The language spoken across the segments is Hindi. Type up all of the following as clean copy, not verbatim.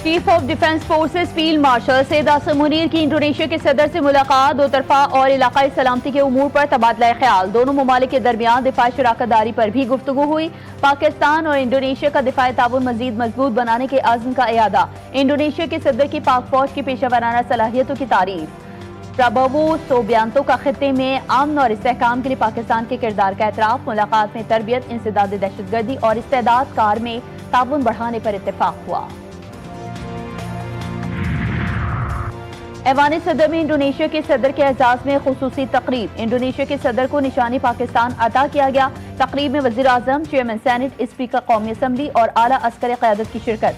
Chief of defence forces field marshal Syed Asim Munir की इंडोनेशिया के सदर से मुलाकात, दो तरफा और इलाकाई सलामती के उमूर पर तबादला ख्याल। दोनों ममालिक के दरमियान दिफाई शराकतदारी पर भी गुफ्तगू हुई। पाकिस्तान और इंडोनेशिया का दिफाई ताउन मजीद मजबूत बनाने के अज़्म का इयादा। इंडोनेशिया के सदर की पाक फौज की पेशा वराना सलाहियतों की तारीफ। प्रबोवो सोबियांतो का खित्ते में अमन और इस्तेहकाम के लिए पाकिस्तान के किरदार का एतराफ। मुलाकात में तरबियत, इंसदाद दहशतगर्दी और इस्तेदाद कार में ताउन बढ़ाने पर इत्तेफाक हुआ। ऐवान सदर में इंडोनेशिया के सदर के एजाज में खुसूसी तकरीब। इंडोनेशिया के सदर को निशानी पाकिस्तान अता किया गया। तकरीब में वज़ीर आज़म, चेयरमैन सेनेट, स्पीकर कौमी असम्बली और आला अस्कर क़यादत की शिरकत।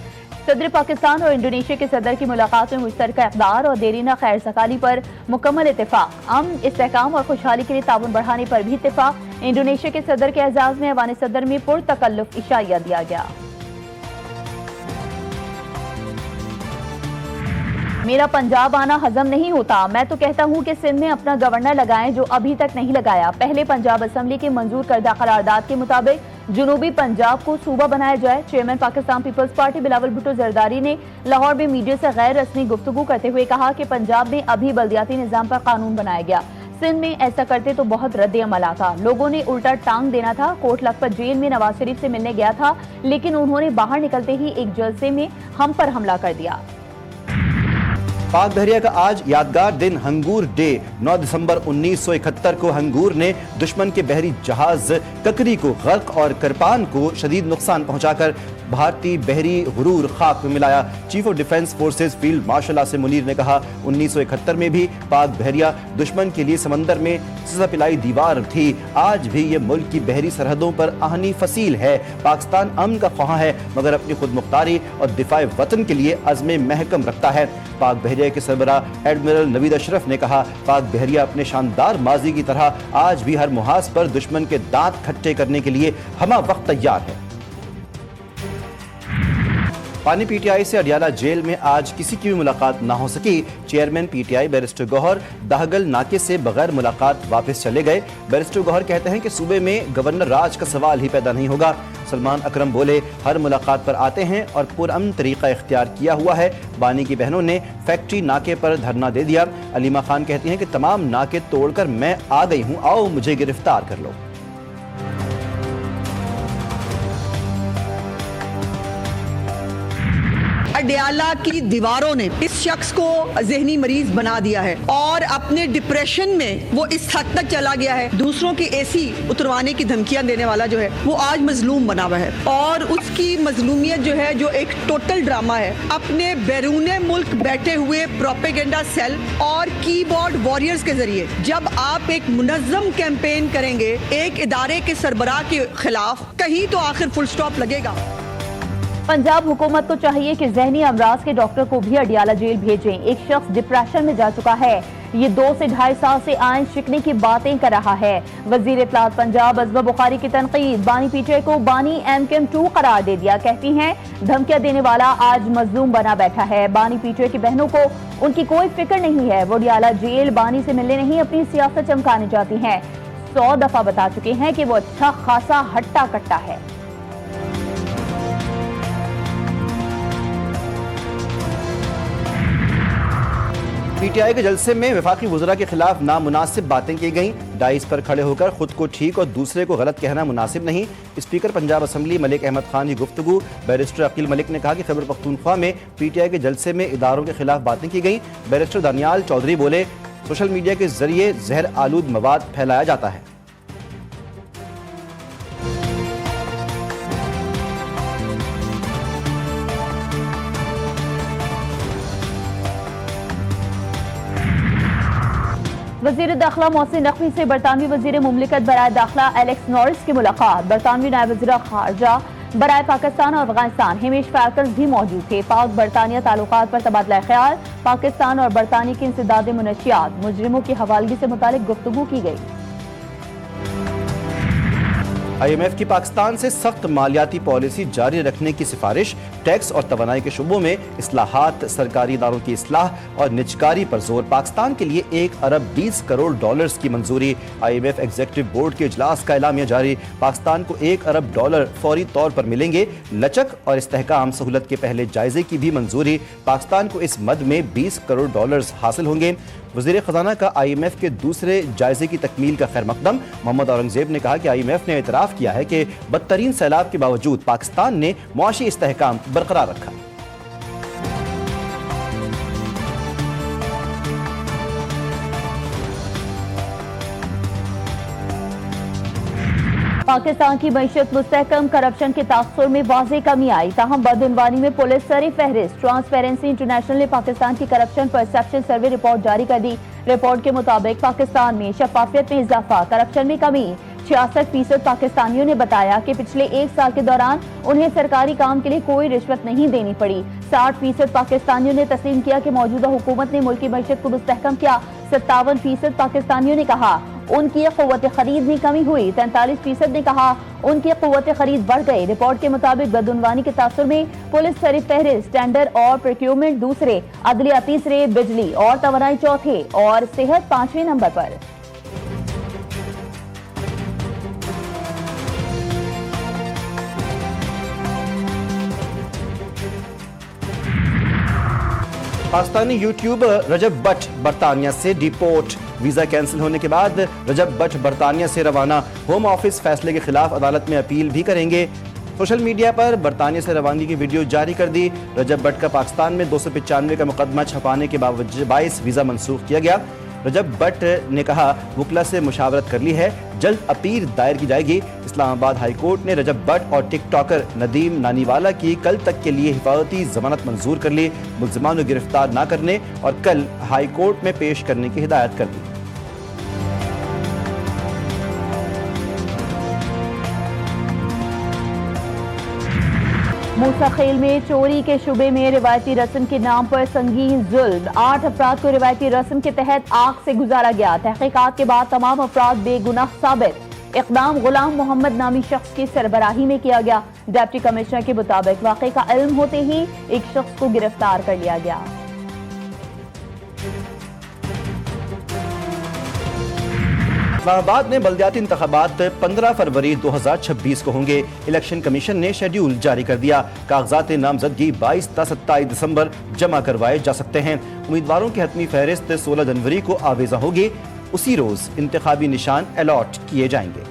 सदर पाकिस्तान और इंडोनेशिया के सदर की मुलाकात में मुश्तरका इक़दार और देरीना खैर सकाली पर मुकम्मल इत्तेफाक। अमन, इस्तेहकाम और खुशहाली के लिए ताउन बढ़ाने पर भी इत्तेफाक। इंडोनेशिया के सदर के एजाज में ऐवान सदर में पुरतकल्लुफ़ इशाइया दिया गया। मेरा पंजाब आना हजम नहीं होता। मैं तो कहता हूँ कि सिंध में अपना गवर्नर लगाएं जो अभी तक नहीं लगाया। पहले पंजाब असम्बली के मंजूर करदा करारदाद के मुताबिक जनूबी पंजाब को सूबा बनाया जाए। चेयरमैन पाकिस्तान पीपल्स पार्टी बिलावल भुट्टो जरदारी ने लाहौर में मीडिया से गैर रस्मी गुफ्तगू करते हुए कहा कि पंजाब में अभी बल्दियाती निज़ाम पर कानून बनाया गया। सिंध में ऐसा करते तो बहुत रद्द अमल आता। लोगों ने उल्टा टांग देना था। कोट लखपत जेल में नवाज शरीफ से मिलने गया था, लेकिन उन्होंने बाहर निकलते ही एक जलसे में हम पर हमला कर दिया। पाक बहरिया का आज यादगार दिन हंगूर डे। 9 दिसंबर 1971 को हंगूर ने दुश्मन के बहरी जहाज ककरी को गर्क और करपान को शदीद नुकसान पहुंचाकर भारतीय बहरी गुरूर खाक में मिलाया। Chief of defence forces field marshal Asim Munir ने कहा, 1971 में भी पाक बहरिया दुश्मन के लिए समंदर में सजा पिलाई दीवार थी। आज भी ये मुल्क की बहरी सरहदों पर आहनी फसील है। पाकिस्तान अमन का ख्वाह है, मगर अपनी खुद मुख्तारी और दिफाए वतन के लिए अज़्म महकम रखता है। पाक बहरिया के सरबराह एडमिरल नवीद अशरफ ने कहा, पाक बहरिया अपने शानदार माजी की तरह आज भी हर मुहाज पर दुश्मन के दांत खट्टे करने के लिए हमा वक्त तैयार है। पानी पीटीआई से अडियाला जेल में आज किसी की भी मुलाकात ना हो सकी। चेयरमैन पीटीआई बैरिस्टर गौहर दाहगल नाके से बगैर मुलाकात वापस चले गए। बैरिस्टर गौहर कहते हैं कि सूबे में गवर्नर राज का सवाल ही पैदा नहीं होगा। सलमान अकरम बोले, हर मुलाकात पर आते हैं और पुरअमन तरीका इख्तियार किया हुआ है। बानी की बहनों ने फैक्ट्री नाके पर धरना दे दिया। अलीमा खान कहती हैं कि तमाम नाके तोड़कर मैं आ गई हूँ, आओ मुझे गिरफ्तार कर लो। अडियाला की दीवारों ने इस शख्स को जहनी मरीज बना दिया है और अपने डिप्रेशन में वो इस हद तक चला गया है। दूसरों की एसी उतरवाने की धमकियां देने वाला जो है वो आज मजलूम बना हुआ है और उसकी मजलूमियत जो है, जो एक टोटल ड्रामा है। अपने बैरूने मुल्क बैठे हुए प्रोपेगेंडा सेल और कीबोर्ड वॉरियर्स के जरिए जब आप एक मुनज़्ज़म कैंपेन करेंगे एक इदारे के सरबराह के खिलाफ, कहीं तो आखिर फुल स्टॉप लगेगा। पंजाब हुकूमत को चाहिए कि ज़हनी अमराज के डॉक्टर को भी अडियाला जेल भेजें। एक शख्स डिप्रेशन में जा चुका है। ये 2 से 2.5 साल से आइन शिकने की बातें कर रहा है। वजीर इत्तलात पंजाब अज़मा बुखारी की तनकीद। बानी पीटीआई को बानी MKM2 करार दे दिया। कहती हैं धमकियां देने वाला आज मजलूम बना बैठा है। बानी पीटीआई की बहनों को उनकी कोई फिक्र नहीं है। वो अडियाला जेल बानी से मिलने नहीं, अपनी सियासत चमकाने जाती हैं। 100 दफा बता चुके हैं कि वो अच्छा खासा हट्टा कट्टा है। पीटीआई के जलसे में वफाकी वज़रा के खिलाफ नामुनासिब बातें की गईं। डाइस पर खड़े होकर खुद को ठीक और दूसरे को गलत कहना मुनासिब नहीं। स्पीकर पंजाब असम्बली मलिक अहमद खान की गुफ्तगू। बैरिस्टर अकील मलिक ने कहा कि खैबर पख्तूनख्वा में पीटीआई के जलसे में इदारों के खिलाफ बातें की गईं। बैरिस्टर दानियाल चौधरी बोले, सोशल मीडिया के जरिए जहर आलूद मवाद फैलाया जाता है। वज़ीर दाखिला मोहसिन नकवी से बरतानवी वज़ीर मुमलिकत बराए दाखिला एलेक्स नॉरिस की मुलाकात। बरतानवी नायब वज़ीर खारजा बराए पाकिस्तान और अफगानिस्तान हिमेश फैकल्स भी मौजूद थे। पाक बरतानिया ताल्लुकात पर तबादला ख्याल। पाकिस्तान और बरतानिया की इंसदाद मुनशियात, मुजरिमों की हवालगी से मुतालिक गुफ्तगू की गई। IMF की पाकिस्तान से सख्त मालियाती पॉलिसी जारी रखने की सिफारिश, टैक्स और तवानाई के शुबों में इस्लाहात, सरकारी इदारों की इस्लाह और निजकारी पर जोर। पाकिस्तान के लिए 1 अरब 20 करोड़ डॉलर्स की मंजूरी। IMF एग्जीक्यूटिव बोर्ड के इजलास का एलामिया जारी। पाकिस्तान को 1 अरब डॉलर फौरी तौर पर मिलेंगे। लचक और इस्तेहकाम सहूलत के पहले जायजे की भी मंजूरी। पाकिस्तान को इस मद में 20 करोड़ डॉलर्स हासिल होंगे। वज़ीर ख़जाना का IMF के दूसरे जायजे की तकमील का खैर मकदम। मोहम्मद औरंगजेब ने कहा कि IMF ने एतराफ़ किया है कि बदतरीन सैलाब के बावजूद पाकिस्तान ने मुआशी इस्तेहकाम बरकरार रखा। पाकिस्तान की मईशत मुस्तहकम, करप्शन के तासुर में वाज़ेह कमी आई। ताहम बदइनवानी में पुलिस सर फहरिस्त। ट्रांसपेरेंसी इंटरनेशनल ने पाकिस्तान की करप्शन परसेप्शन सर्वे रिपोर्ट जारी कर दी। रिपोर्ट के मुताबिक पाकिस्तान में शफाफियत में इजाफा, करप्शन में कमी। 66% पाकिस्तानियों ने बताया कि पिछले 1 साल के दौरान उन्हें सरकारी काम के लिए कोई रिश्वत नहीं देनी पड़ी। 60% पाकिस्तानियों ने तस्लीम किया कि मौजूदा हुकूमत ने मुल्क की मईशत को मुस्तहकम किया। 57% पाकिस्तानियों ने कहा उनकी क़ुव्वत खरीद में कमी हुई। 43% ने कहा उनकी क़ुव्वत खरीद बढ़ गई। रिपोर्ट के मुताबिक बदउनवानी के तासुर में पुलिस सर फहरिस्त, टेंडर और प्रोक्योरमेंट दूसरे, अदलिया तीसरे, बिजली और तवानाई चौथे और सेहत 5वें नंबर पर। पाकिस्तानी यूट्यूबर रजब बट बरतानिया से डिपोर्ट। वीजा कैंसिल होने के बाद रजब बट बरतानिया से रवाना। होम ऑफिस फैसले के खिलाफ अदालत में अपील भी करेंगे। सोशल मीडिया पर बरतानिया से रवानगी की वीडियो जारी कर दी। रजब बट का पाकिस्तान में 295 का मुकदमा छपाने के बावजूद 22 वीजा मनसूख किया गया। रजब बट ने कहा वकला से मुशावरत कर ली है, जल्द अपील दायर की जाएगी। इस्लामाबाद हाई कोर्ट ने रजब बट और टिकटॉकर नदीम नानीवाला की कल तक के लिए हिफाजती जमानत मंजूर कर ली। मुल्जिमान को गिरफ्तार न करने और कल हाई कोर्ट में पेश करने की हिदायत कर दी। मूसा खेल में चोरी के शुबे में रिवायती रस्म के नाम पर संगीन जुल्म। 8 अफराद को रिवायती रस्म के तहत आग से गुजारा गया। तहकीकात के बाद तमाम अफराद बेगुनाह साबित। इक़दाम गुलाम मोहम्मद नामी शख्स की सरबराही में किया गया। डिप्टी कमिश्नर के मुताबिक वाक़े का इल्म होते ही एक शख्स को गिरफ्तार कर लिया गया। इस्लामाबाद में बल्दियाती इंतखाबात 15 फरवरी 2026 को होंगे। इलेक्शन कमीशन ने शेड्यूल जारी कर दिया। कागजात नामजदगी 22 ता 27 दिसंबर जमा करवाए जा सकते हैं। उम्मीदवारों की हतमी फहरिस्त 16 जनवरी को आवेजा होगी। उसी रोज इंतखाबी निशान अलॉट किए जाएंगे।